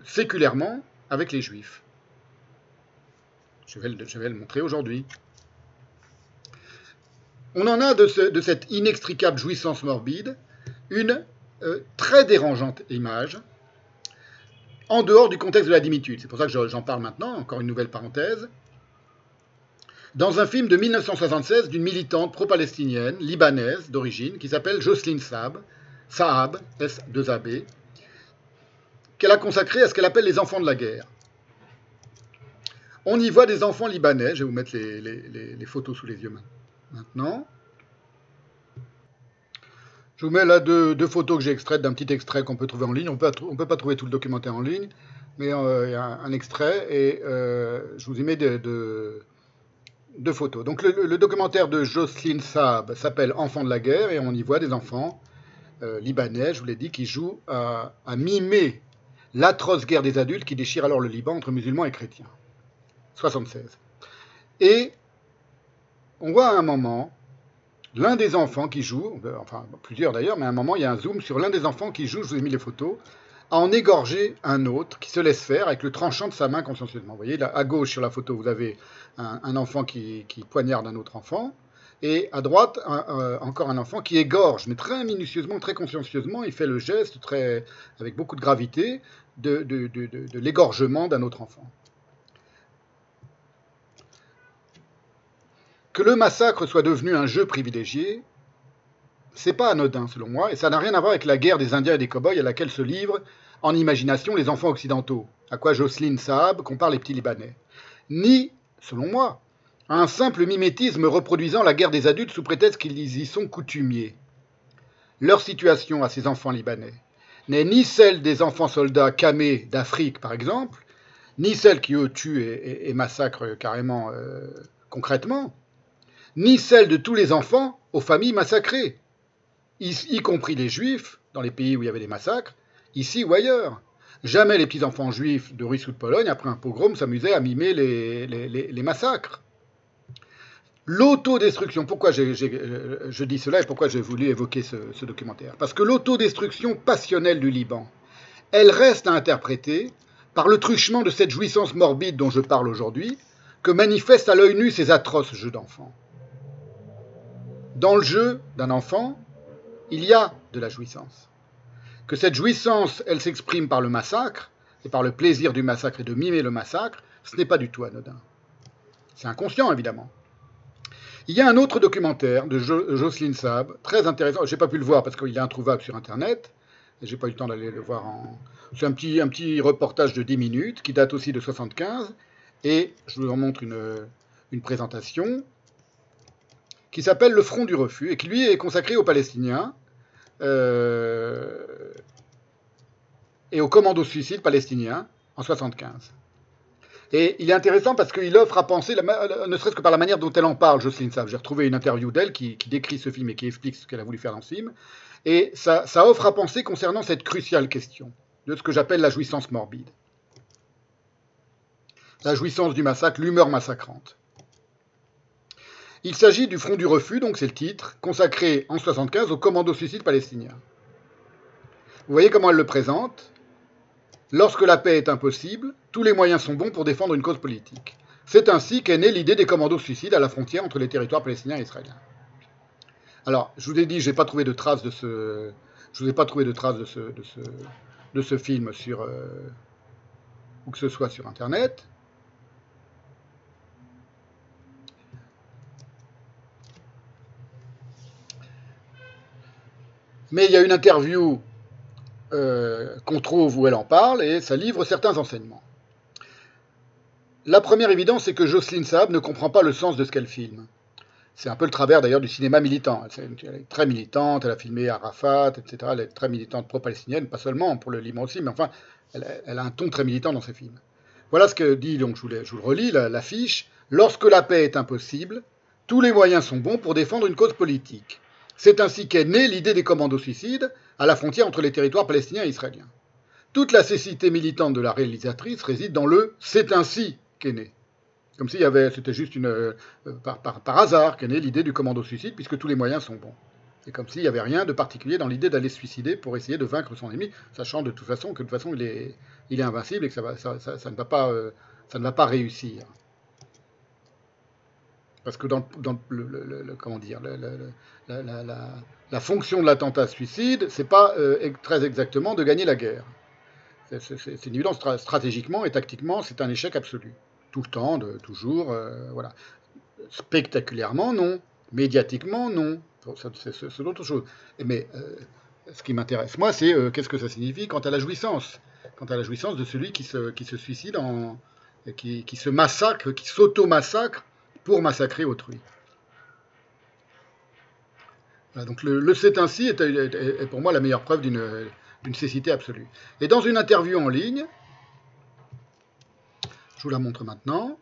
séculairement avec les Juifs. Je vais le montrer aujourd'hui. On en a de cette inextricable jouissance morbide une très dérangeante image en dehors du contexte de la dimitude. C'est pour ça que j'en parle maintenant, encore une nouvelle parenthèse. Dans un film de 1976 d'une militante pro-palestinienne, libanaise d'origine, qui s'appelle Jocelyne Saab, S2AB, qu'elle a consacré à ce qu'elle appelle les enfants de la guerre. On y voit des enfants libanais, je vais vous mettre les photos sous les yeux maintenant. Je vous mets là deux photos que j'ai extraites d'un petit extrait qu'on peut trouver en ligne. On peut pas trouver tout le documentaire en ligne, mais il y a un extrait et je vous y mets deux photos. Donc le documentaire de Jocelyne Saab s'appelle Enfants de la guerre et on y voit des enfants libanais, je vous l'ai dit, qui jouent à mimer l'atroce guerre des adultes qui déchire alors le Liban entre musulmans et chrétiens. 76. Et on voit à un moment l'un des enfants qui joue, enfin plusieurs d'ailleurs, mais à un moment il y a un zoom sur l'un des enfants qui joue, je vous ai mis les photos, à en égorger un autre qui se laisse faire avec le tranchant de sa main consciencieusement. Vous voyez, là, à gauche sur la photo, vous avez un enfant qui poignarde un autre enfant, et à droite, encore un enfant qui égorge, mais très minutieusement, très consciencieusement, il fait le geste avec beaucoup de gravité de l'égorgement d'un autre enfant. Que le massacre soit devenu un jeu privilégié, c'est pas anodin selon moi, et ça n'a rien à voir avec la guerre des Indiens et des cow-boys à laquelle se livrent en imagination les enfants occidentaux, à quoi Jocelyne Saab compare les petits Libanais. Ni, selon moi, à un simple mimétisme reproduisant la guerre des adultes sous prétexte qu'ils y sont coutumiers. Leur situation à ces enfants libanais n'est ni celle des enfants soldats camés d'Afrique, par exemple, ni celle qui, eux, tuent et massacrent carrément concrètement, ni celle de tous les enfants aux familles massacrées, y compris les juifs, dans les pays où il y avait des massacres, ici ou ailleurs. Jamais les petits-enfants juifs de Russie ou de Pologne, après un pogrom, s'amusaient à mimer les massacres. L'autodestruction, pourquoi je dis cela et pourquoi j'ai voulu évoquer ce documentaire? Parce que l'autodestruction passionnelle du Liban, elle reste à interpréter par le truchement de cette jouissance morbide dont je parle aujourd'hui, que manifestent à l'œil nu ces atroces jeux d'enfants. Dans le jeu d'un enfant, il y a de la jouissance. Que cette jouissance, elle s'exprime par le massacre, et par le plaisir du massacre et de mimer le massacre, ce n'est pas du tout anodin. C'est inconscient, évidemment. Il y a un autre documentaire de Jocelyne Saab, très intéressant, je n'ai pas pu le voir parce qu'il est introuvable sur Internet, et je n'ai pas eu le temps d'aller le voir en... C'est un petit reportage de 10 minutes, qui date aussi de 75, et je vous en montre une présentation, qui s'appelle Le Front du Refus, et qui lui est consacré aux Palestiniens et aux commandos suicides palestiniens en 75. Et il est intéressant parce qu'il offre à penser, ne serait-ce que par la manière dont elle en parle, Jocelyne Saab. J'ai retrouvé une interview d'elle qui décrit ce film et qui explique ce qu'elle a voulu faire dans ce film. Et ça offre à penser concernant cette cruciale question de ce que j'appelle la jouissance morbide. La jouissance du massacre, l'humeur massacrante. Il s'agit du Front du Refus, donc c'est le titre, consacré en 1975 aux commandos suicides palestiniens. Vous voyez comment elle le présente. Lorsque la paix est impossible, tous les moyens sont bons pour défendre une cause politique. C'est ainsi qu'est née l'idée des commandos suicides à la frontière entre les territoires palestiniens et israéliens. Alors, je vous ai dit, je n'ai pas trouvé de traces de ce, de ce film sur où que ce soit sur Internet. Mais il y a une interview qu'on trouve où elle en parle, et ça livre certains enseignements. La première évidence, c'est que Jocelyne Saab ne comprend pas le sens de ce qu'elle filme. C'est un peu le travers d'ailleurs du cinéma militant. Elle est très militante, elle a filmé Arafat, etc. Elle est très militante pro-palestinienne, pas seulement pour le Liban aussi, mais enfin, elle a un ton très militant dans ses films. Voilà ce que dit, donc je vous le relis, l'affiche. Lorsque la paix est impossible, tous les moyens sont bons pour défendre une cause politique. C'est ainsi qu'est née l'idée des commandos suicides à la frontière entre les territoires palestiniens et israéliens. Toute la cécité militante de la réalisatrice réside dans le « c'est ainsi qu'est née ». Comme c'était juste par hasard qu'est née l'idée du commando suicide, puisque tous les moyens sont bons. C'est comme s'il n'y avait rien de particulier dans l'idée d'aller se suicider pour essayer de vaincre son ennemi, sachant de toute façon que de toute façon il est invincible et que ça ne va pas réussir. Parce que dans comment dire, la fonction de l'attentat suicide, c'est pas très exactement de gagner la guerre. C'est une évidence stratégiquement et tactiquement, c'est un échec absolu. Tout le temps, toujours, voilà. Spectaculairement, non. Médiatiquement, non. C'est autre chose. Mais ce qui m'intéresse, moi, c'est qu'est-ce que ça signifie quant à la jouissance. Quant à la jouissance de celui qui se suicide, qui se massacre, qui s'auto-massacre pour massacrer autrui. Voilà, donc le c'est ainsi est pour moi la meilleure preuve d'une cécité absolue. Et dans une interview en ligne, je vous la montre maintenant,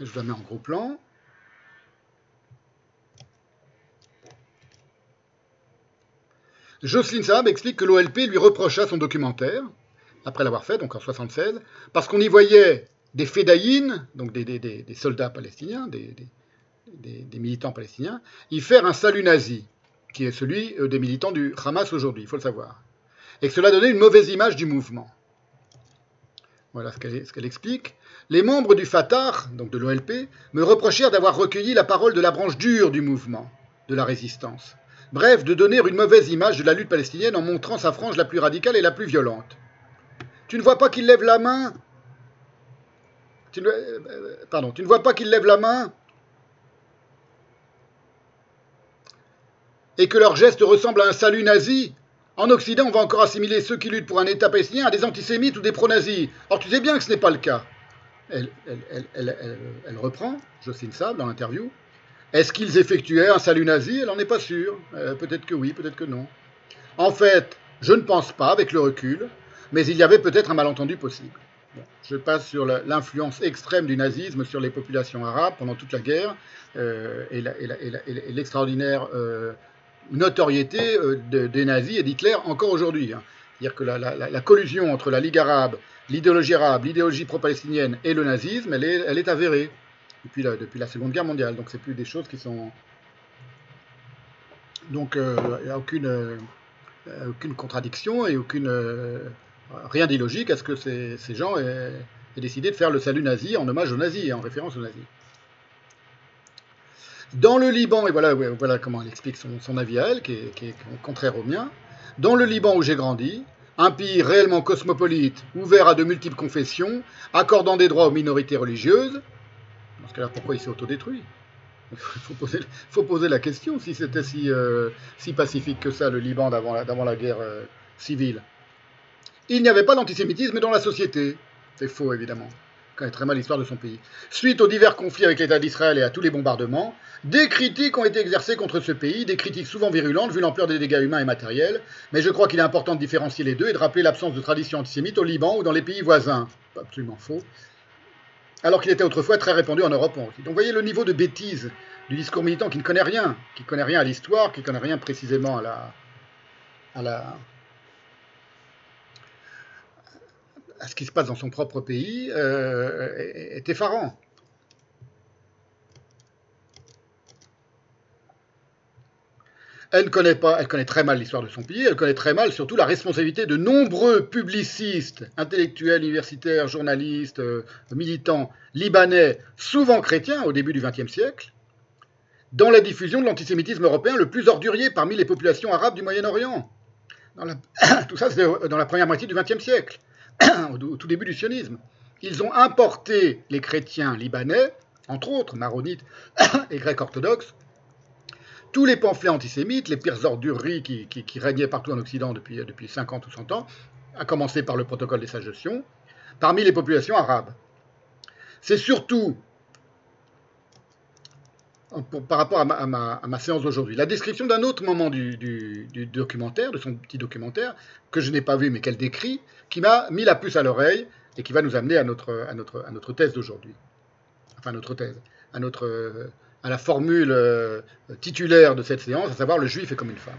je vous la mets en gros plan. Jocelyne Saab explique que l'OLP lui reprocha son documentaire, après l'avoir fait, donc en 1976, parce qu'on y voyait des fédayines, donc des soldats palestiniens, des militants palestiniens, y faire un salut nazi, qui est celui des militants du Hamas aujourd'hui, il faut le savoir. Et que cela donnait une mauvaise image du mouvement. Voilà ce qu'elle explique. Les membres du Fatah, donc de l'OLP, me reprochèrent d'avoir recueilli la parole de la branche dure du mouvement, de la résistance. Bref, de donner une mauvaise image de la lutte palestinienne en montrant sa frange la plus radicale et la plus violente. Tu ne vois pas qu'il lève la main ? Tu ne vois pas qu'il lève la main ? Et que leur geste ressemble à un salut nazi ? En Occident, on va encore assimiler ceux qui luttent pour un État palestinien à des antisémites ou des pro-nazis. Or, tu sais bien que ce n'est pas le cas. Elle reprend, Jocelyne Saab, dans l'interview. Est-ce qu'ils effectuaient un salut nazi ? Elle n'en est pas sûre. Peut-être que oui, peut-être que non. En fait, je ne pense pas, avec le recul, mais il y avait peut-être un malentendu possible. Bon, je passe sur l'influence extrême du nazisme sur les populations arabes pendant toute la guerre et l'extraordinaire notoriété des nazis et d'Hitler encore aujourd'hui. Hein. C'est-à-dire que la collusion entre la Ligue arabe, l'idéologie pro-palestinienne et le nazisme, elle est avérée depuis la Seconde Guerre mondiale. Donc c'est plus des choses qui sont... Donc il n'y a aucune contradiction et rien d'illogique à ce que ces gens aient décidé de faire le salut nazi en hommage aux nazis et en référence aux nazis. Dans le Liban, et voilà comment elle explique son avis à elle, qui est contraire au mien, dans le Liban où j'ai grandi, un pays réellement cosmopolite, ouvert à de multiples confessions, accordant des droits aux minorités religieuses, dans ce cas-là, pourquoi il s'est autodétruit ? Il faut poser la question, si c'était si pacifique que ça, le Liban, d'avant la guerre civile. Il n'y avait pas d'antisémitisme dans la société. C'est faux, évidemment. Il connaît très mal l'histoire de son pays. Suite aux divers conflits avec l'État d'Israël et à tous les bombardements, des critiques ont été exercées contre ce pays, des critiques souvent virulentes vu l'ampleur des dégâts humains et matériels, mais je crois qu'il est important de différencier les deux et de rappeler l'absence de tradition antisémite au Liban ou dans les pays voisins. Absolument faux. Alors qu'il était autrefois très répandu en Europe aussi. Donc vous voyez le niveau de bêtise du discours militant qui ne connaît rien à l'histoire, qui ne connaît rien précisément à ce qui se passe dans son propre pays est effarant. Elle connaît très mal l'histoire de son pays, elle connaît très mal surtout la responsabilité de nombreux publicistes, intellectuels, universitaires, journalistes, militants libanais, souvent chrétiens au début du XXe siècle, dans la diffusion de l'antisémitisme européen le plus ordurier parmi les populations arabes du Moyen-Orient. Tout ça, c'était dans la première moitié du XXe siècle, au tout début du sionisme. Ils ont importé les chrétiens libanais, entre autres maronites et grecs orthodoxes, tous les pamphlets antisémites, les pires ordureries qui régnaient partout en Occident depuis 50 ou 100 ans, à commencer par le protocole des sages de Sion, parmi les populations arabes. C'est surtout, par rapport à ma séance d'aujourd'hui, la description d'un autre moment du documentaire, de son petit documentaire, que je n'ai pas vu mais qu'elle décrit, qui m'a mis la puce à l'oreille et qui va nous amener à notre thèse d'aujourd'hui. Enfin, notre thèse, à la formule titulaire de cette séance, à savoir le juif est comme une femme,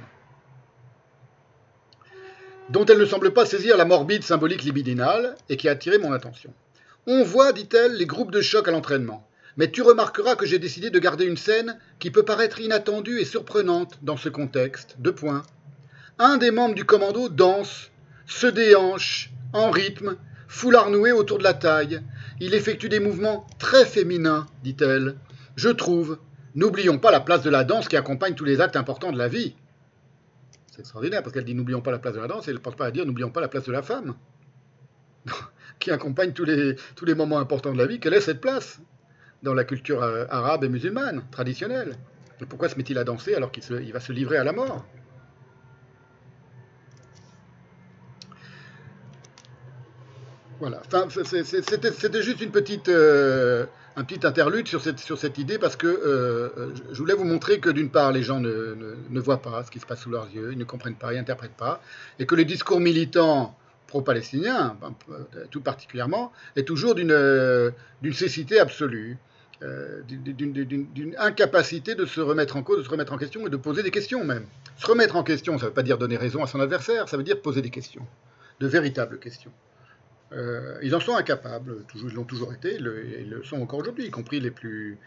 dont elle ne semble pas saisir la morbide symbolique libidinale et qui a attiré mon attention. On voit, dit-elle, les groupes de choc à l'entraînement. Mais tu remarqueras que j'ai décidé de garder une scène qui peut paraître inattendue et surprenante dans ce contexte. Deux points. Un des membres du commando danse, se déhanche, en rythme, foulard noué autour de la taille. Il effectue des mouvements très féminins, dit-elle. Je trouve. N'oublions pas la place de la danse qui accompagne tous les actes importants de la vie. C'est extraordinaire parce qu'elle dit n'oublions pas la place de la danse et elle ne pense pas à dire n'oublions pas la place de la femme qui accompagne tous les moments importants de la vie. Quelle est cette place dans la culture arabe et musulmane traditionnelle? Et pourquoi se met-il à danser alors qu'il va se livrer à la mort? Voilà. Enfin, c'était juste un petit interlude sur cette idée parce que je voulais vous montrer que d'une part, les gens ne voient pas ce qui se passe sous leurs yeux, ils ne comprennent pas, ils n'interprètent pas, et que le discours militant pro-palestinien, tout particulièrement, est toujours d'une cécité absolue, d'une incapacité de se remettre en cause, de se remettre en question et de poser des questions même. Se remettre en question, ça ne veut pas dire donner raison à son adversaire, ça veut dire poser des questions, de véritables questions. Ils en sont incapables, ils l'ont toujours été, ils le sont encore aujourd'hui, y compris les plus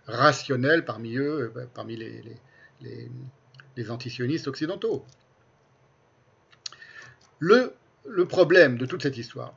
rationnels parmi eux, parmi les antisionistes occidentaux. Le problème de toute cette histoire,